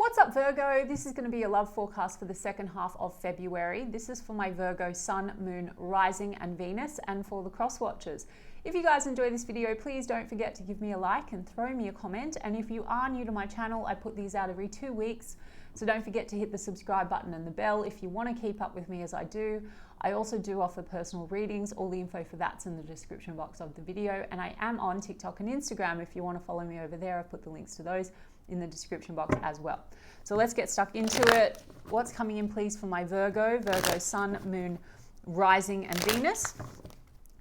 What's up, Virgo? This is going to be a love forecast for the second half of February. This is for my Virgo Sun, Moon, Rising and Venus, and for the cross watchers. If you guys enjoy this video, please don't forget to give me a like and throw me a comment. And if you are new to my channel, I put these out every 2 weeks. So don't forget to hit the subscribe button and the bell if you want to keep up with me as I do. I also do offer personal readings. All the info for that's in the description box of the video. And I am on TikTok and Instagram. If you want to follow me over there, I've put the links to those in the description box as well. So let's get stuck into it. What's coming in, please, for my Virgo Sun, Moon, Rising and Venus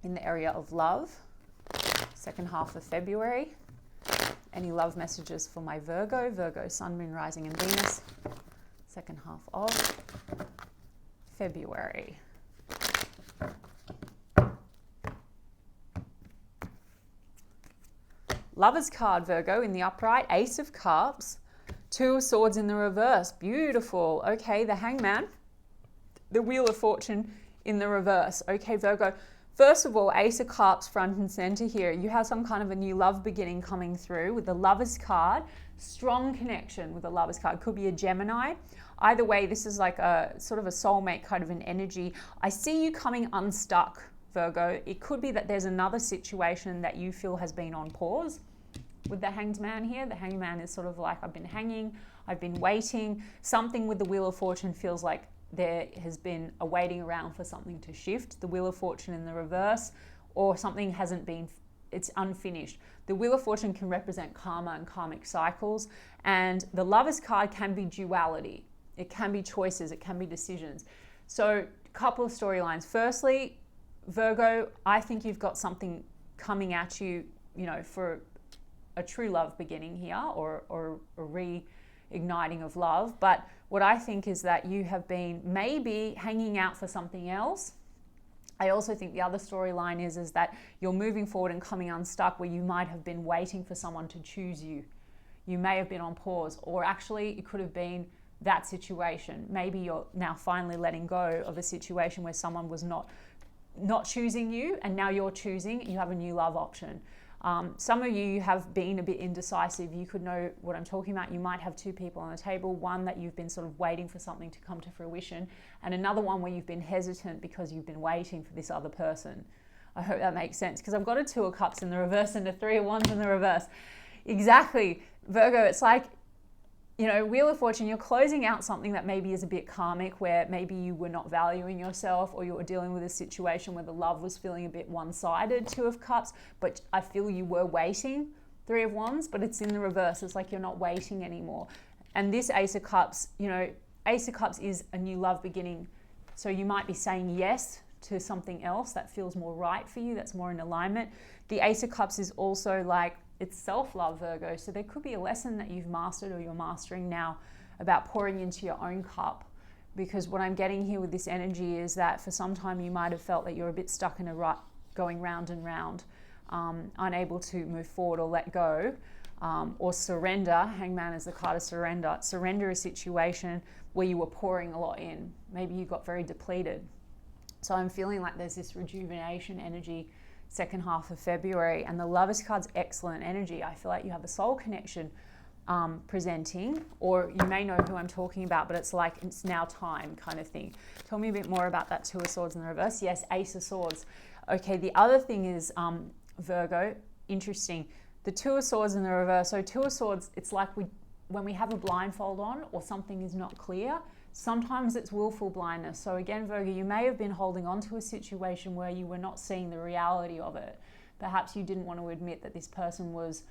in the area of love, second half of February. Any love messages for my Virgo Sun, Moon, Rising and Venus, second half of February. Lover's card, Virgo, in the upright, Ace of Cups, Two of Swords in the reverse. Beautiful. Okay, the Hangman, the Wheel of Fortune in the reverse. Okay, Virgo, first of all, Ace of Cups front and center here. You have some kind of a new love beginning coming through with the Lover's card. Strong connection with the Lover's card. Could be a Gemini. Either way, this is like a sort of a soulmate kind of an energy. I see you coming unstuck, Virgo. It could be that there's another situation that you feel has been on pause. With the Hanged Man here, the Hanged Man is sort of like, I've been hanging, I've been waiting. Something with the Wheel of Fortune feels like there has been a waiting around for something to shift. The Wheel of Fortune in the reverse, or something hasn't been, it's unfinished. The Wheel of Fortune can represent karma and karmic cycles, and the Lover's card can be duality. It can be choices, it can be decisions. So a couple of storylines. Firstly, Virgo, I think you've got something coming at you, for a true love beginning here, or a reigniting of love. But what I think is that you have been maybe hanging out for something else. I also think the other storyline is that you're moving forward and coming unstuck, where you might have been waiting for someone to choose you. You may have been on pause, or actually it could have been that situation. Maybe you're now finally letting go of a situation where someone was not choosing you, and now you're choosing. You have a new love option. Some of you have been a bit indecisive. You could know what I'm talking about. You might have two people on the table, one that you've been sort of waiting for something to come to fruition, and another one where you've been hesitant because you've been waiting for this other person. I hope that makes sense, because I've got a Two of Cups in the reverse and a Three of Wands in the reverse. Exactly, Virgo, it's like, Wheel of Fortune, you're closing out something that maybe is a bit karmic, where maybe you were not valuing yourself, or you were dealing with a situation where the love was feeling a bit one-sided, Two of Cups, but I feel you were waiting, Three of Wands, but it's in the reverse. It's like you're not waiting anymore. And this Ace of Cups, Ace of Cups is a new love beginning. So you might be saying yes to something else that feels more right for you, that's more in alignment. The Ace of Cups is also like, it's self-love, Virgo. So there could be a lesson that you've mastered or you're mastering now about pouring into your own cup. Because what I'm getting here with this energy is that for some time you might have felt that you're a bit stuck in a rut, going round and round, unable to move forward or let go, or surrender. Hangman is the card of surrender. Surrender a situation where you were pouring a lot in. Maybe you got very depleted. So I'm feeling like there's this rejuvenation energy second half of February, and the Lover's card's excellent energy. I feel like you have a soul connection presenting, or you may know who I'm talking about, but it's like it's now time kind of thing. Tell me a bit more about that Two of Swords in the reverse. Yes, Ace of Swords. Okay, the other thing is, Virgo, interesting. The Two of Swords in the reverse. So Two of Swords, it's like when we have a blindfold on or something is not clear, sometimes it's willful blindness. So again, Virgo, you may have been holding on to a situation where you were not seeing the reality of it. Perhaps you didn't want to admit that this person was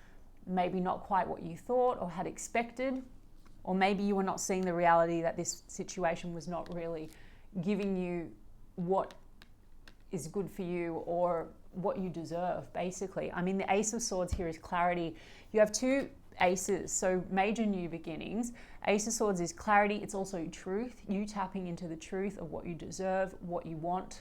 maybe not quite what you thought or had expected, or maybe you were not seeing the reality that this situation was not really giving you what is good for you or what you deserve, basically. I mean, the Ace of Swords here is clarity. You have two aces, so major new beginnings. Ace of Swords is clarity. It's also truth. You tapping into the truth of what you deserve, what you want,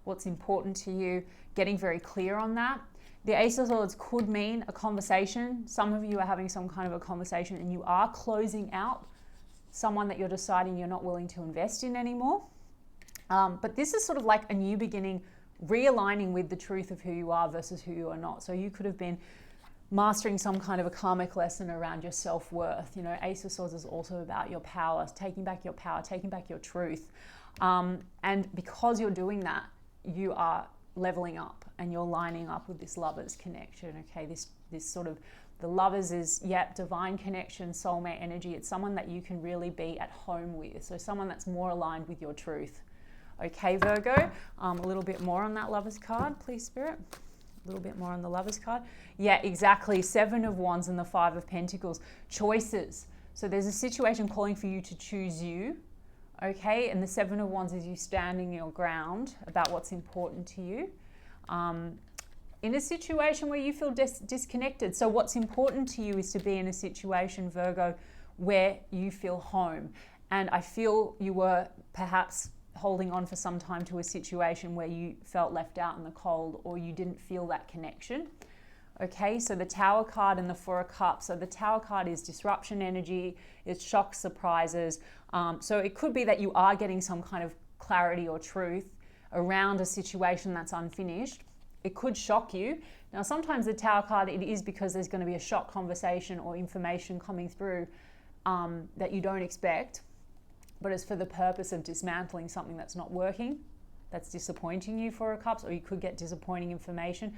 what's important to you, getting very clear on that. The Ace of Swords could mean a conversation. Some of you are having some kind of a conversation and you are closing out someone that you're deciding you're not willing to invest in anymore. But this is sort of like a new beginning, realigning with the truth of who you are versus who you are not. So you could have been mastering some kind of a karmic lesson around your self-worth. You know, Ace of Swords is also about your power, taking back your power, taking back your truth. And because you're doing that, you are leveling up and you're lining up with this lovers connection. Okay, this sort of, the lovers is, divine connection, soulmate energy. It's someone that you can really be at home with. So someone that's more aligned with your truth. Okay, Virgo, a little bit more on that lovers card, please, Spirit. A little bit more on the lovers card. Yeah, exactly. 7 of Wands and the 5 of Pentacles. Choices. So there's a situation calling for you to choose you. Okay, and the 7 of Wands is you standing your ground about what's important to you. In a situation where you feel disconnected. So what's important to you is to be in a situation, Virgo, where you feel home. And I feel you were perhaps holding on for some time to a situation where you felt left out in the cold, or you didn't feel that connection. Okay, so the Tower card and the 4 of Cups. So the Tower card is disruption energy, it's shock, surprises. So it could be that you are getting some kind of clarity or truth around a situation that's unfinished. It could shock you. Now, sometimes the Tower card, it is because there's going to be a shock conversation or information coming through that you don't expect, but it's for the purpose of dismantling something that's not working, that's disappointing you, 4 of Cups, or you could get disappointing information.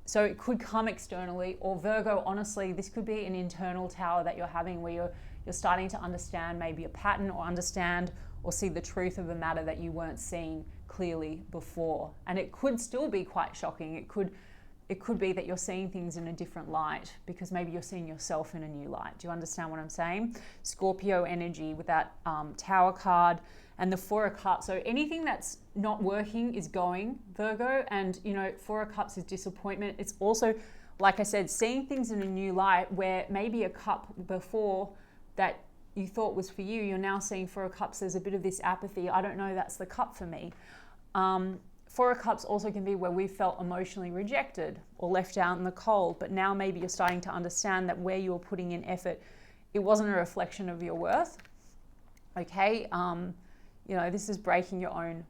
So it could come externally, or Virgo, honestly, this could be an internal Tower that you're having where you're starting to understand maybe a pattern, or understand or see the truth of a matter that you weren't seeing clearly before. And it could still be quite shocking. It could be that you're seeing things in a different light, because maybe you're seeing yourself in a new light. Do you understand what I'm saying? Scorpio energy with that Tower card and the 4 of Cups. So anything that's not working is going, Virgo. And, you know, 4 of Cups is disappointment. It's also, like I said, seeing things in a new light, where maybe a cup before that you thought was for you, you're now seeing 4 of Cups, there's a bit of this apathy. I don't know, that's the cup for me. 4 of Cups also can be where we felt emotionally rejected or left out in the cold, but now maybe you're starting to understand that where you were putting in effort, it wasn't a reflection of your worth. Okay, you know, this is breaking your own,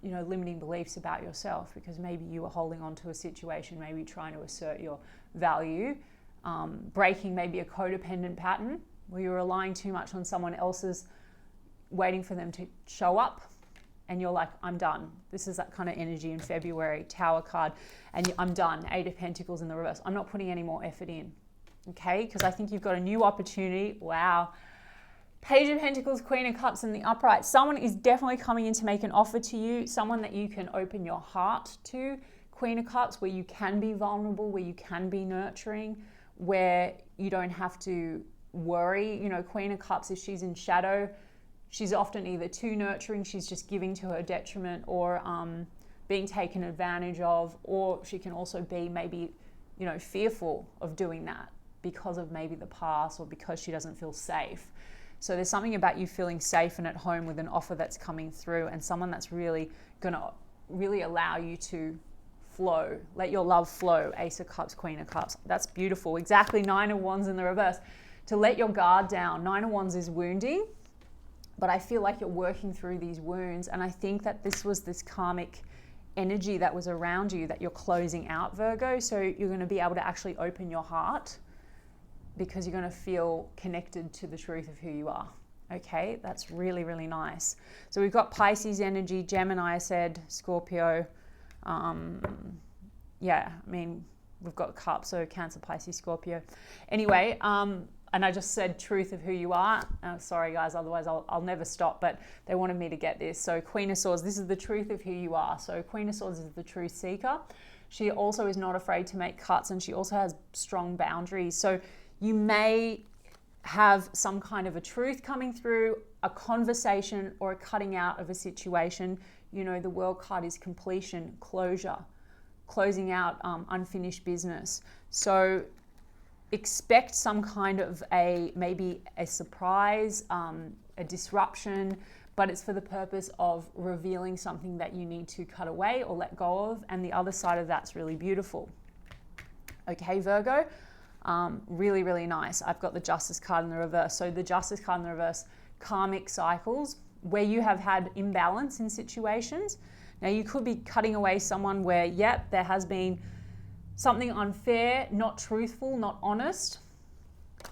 you know, limiting beliefs about yourself, because maybe you were holding on to a situation, maybe trying to assert your value, breaking maybe a codependent pattern where you were relying too much on someone else's, waiting for them to show up. And you're like, I'm done. This is that kind of energy in February, Tower card. And I'm done, 8 of Pentacles in the reverse. I'm not putting any more effort in, okay? Because I think you've got a new opportunity. Wow. Page of Pentacles, Queen of Cups in the upright. Someone is definitely coming in to make an offer to you. Someone that you can open your heart to. Queen of Cups, where you can be vulnerable, where you can be nurturing, where you don't have to worry. You know, Queen of Cups, if she's in shadow, she's often either too nurturing, she's just giving to her detriment, or being taken advantage of, or she can also be maybe, you know, fearful of doing that because of maybe the past, or because she doesn't feel safe. So there's something about you feeling safe and at home with an offer that's coming through, and someone that's really going to really allow you to flow. Let your love flow. Ace of Cups, Queen of Cups. That's beautiful. Exactly. 9 of Wands in the reverse. To let your guard down. 9 of Wands is wounding, but I feel like you're working through these wounds. And I think that this was this karmic energy that was around you that you're closing out, Virgo. So you're going to be able to actually open your heart, because you're going to feel connected to the truth of who you are. Okay, that's really, really nice. So we've got Pisces energy, Gemini, I said, Scorpio. Yeah, I mean, we've got Cups, so Cancer, Pisces, Scorpio. Anyway, and I just said truth of who you are. Sorry, guys, otherwise I'll never stop, but they wanted me to get this. So Queen of Swords, this is the truth of who you are. So Queen of Swords is the truth seeker. She also is not afraid to make cuts, and she also has strong boundaries. So you may have some kind of a truth coming through, a conversation, or a cutting out of a situation. You know, the World card is completion, closure, closing out unfinished business. So expect some kind of maybe a surprise, a disruption, but it's for the purpose of revealing something that you need to cut away or let go of. And the other side of that's really beautiful. Okay, Virgo. Really, really nice. I've got the Justice card in the reverse. So the Justice card in the reverse, karmic cycles, where you have had imbalance in situations. Now you could be cutting away someone where, yep, there has been something unfair, not truthful, not honest.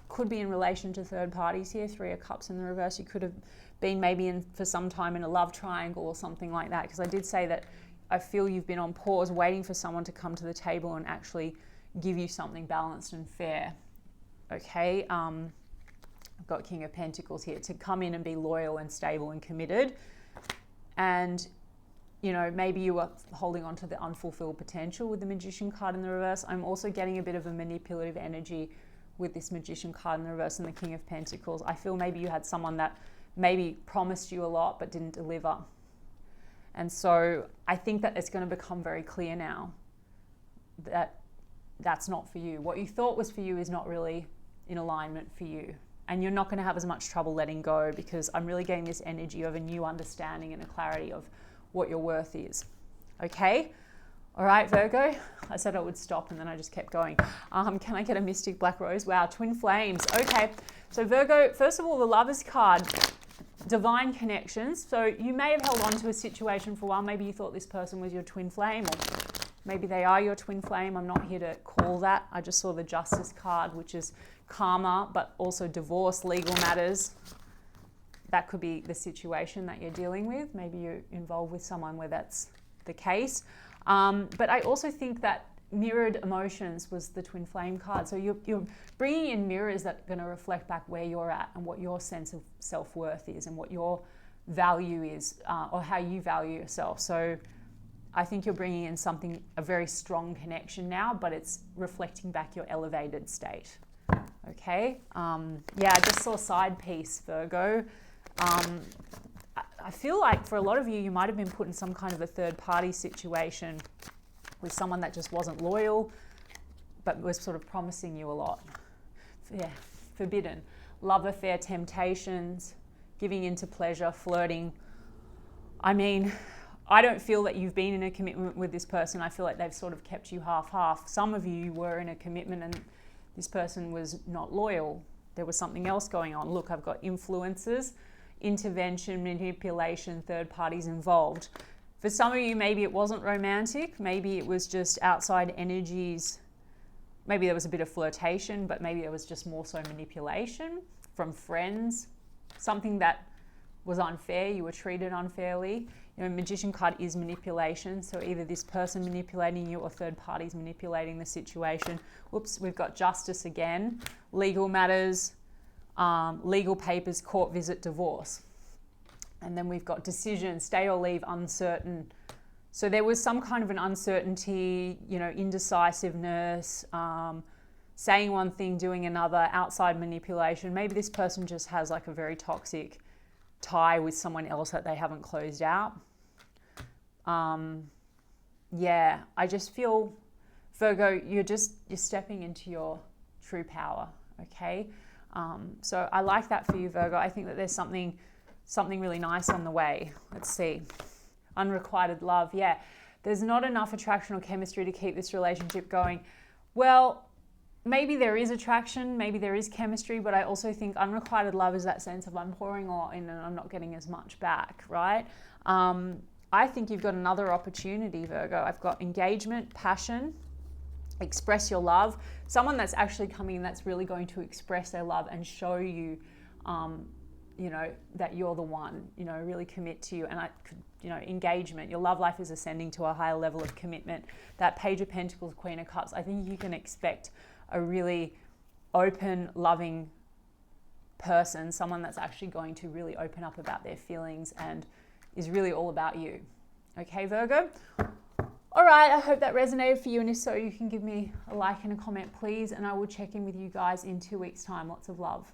Could be in relation to third parties here. 3 of Cups in the reverse. You could have been maybe in for some time in a love triangle or something like that, because I did say that I feel you've been on pause waiting for someone to come to the table and actually give you something balanced and fair. Okay, I've got King of Pentacles here, to come in and be loyal and stable and committed. And, you know, maybe you are holding on to the unfulfilled potential with the Magician card in the reverse. I'm also getting a bit of a manipulative energy with this Magician card in the reverse and the King of Pentacles. I feel maybe you had someone that maybe promised you a lot but didn't deliver. And so I think that it's going to become very clear now that that's not for you. What you thought was for you is not really in alignment for you. And you're not going to have as much trouble letting go, because I'm really getting this energy of a new understanding and a clarity of what your worth is. Okay? All right, Virgo. I said I would stop and then I just kept going. Can I get a Mystic Black Rose? Wow, Twin Flames. Okay. So Virgo, first of all, the Lovers card, divine connections. So you may have held on to a situation for a while. Maybe you thought this person was your twin flame, or maybe they are your twin flame. I'm not here to call that. I just saw the Justice card, which is karma, but also divorce, legal matters. That could be the situation that you're dealing with. Maybe you're involved with someone where that's the case. But I also think that mirrored emotions was the twin flame card. So you're bringing in mirrors that are going to reflect back where you're at and what your sense of self-worth is and what your value is, or how you value yourself. So I think you're bringing in something, a very strong connection now, but it's reflecting back your elevated state. Okay. Yeah, I just saw side piece, Virgo. I feel like for a lot of you, you might have been put in some kind of a third party situation with someone that just wasn't loyal, but was sort of promising you a lot. Yeah, forbidden. Love affair, temptations, giving into pleasure, flirting. I mean, I don't feel that you've been in a commitment with this person. I feel like they've sort of kept you half-half. Some of you were in a commitment and this person was not loyal. There was something else going on. Look, I've got influences, intervention, manipulation, third parties involved. For some of you, maybe it wasn't romantic. Maybe it was just outside energies. Maybe there was a bit of flirtation, but maybe there was just more so manipulation from friends. Something that was unfair. You were treated unfairly. You know, Magician card is manipulation. So either this person manipulating you or third parties manipulating the situation. Whoops, we've got Justice again. Legal matters, legal papers, court visit, divorce. And then we've got decision, stay or leave, uncertain. So there was some kind of an uncertainty, you know, indecisiveness, saying one thing, doing another, outside manipulation. Maybe this person just has like a very toxic tie with someone else that they haven't closed out. Yeah, I just feel, Virgo, you're stepping into your true power, okay? So I like that for you, Virgo. I think that there's something really nice on the way. Let's see. Unrequited love. Yeah, there's not enough attraction or chemistry to keep this relationship going. Well, maybe there is attraction, maybe there is chemistry, but I also think unrequited love is that sense of I'm pouring a lot in and I'm not getting as much back, right? I think you've got another opportunity, Virgo. I've got engagement, passion, express your love. Someone that's actually coming in that's really going to express their love and show you, you know, that you're the one, you know, really commit to you. And engagement, your love life is ascending to a higher level of commitment. That Page of Pentacles, Queen of Cups, I think you can expect a really open, loving person, someone that's actually going to really open up about their feelings and is really all about you. Okay, Virgo? All right, I hope that resonated for you. And if so, you can give me a like and a comment, please. And I will check in with you guys in 2 weeks' time. Lots of love.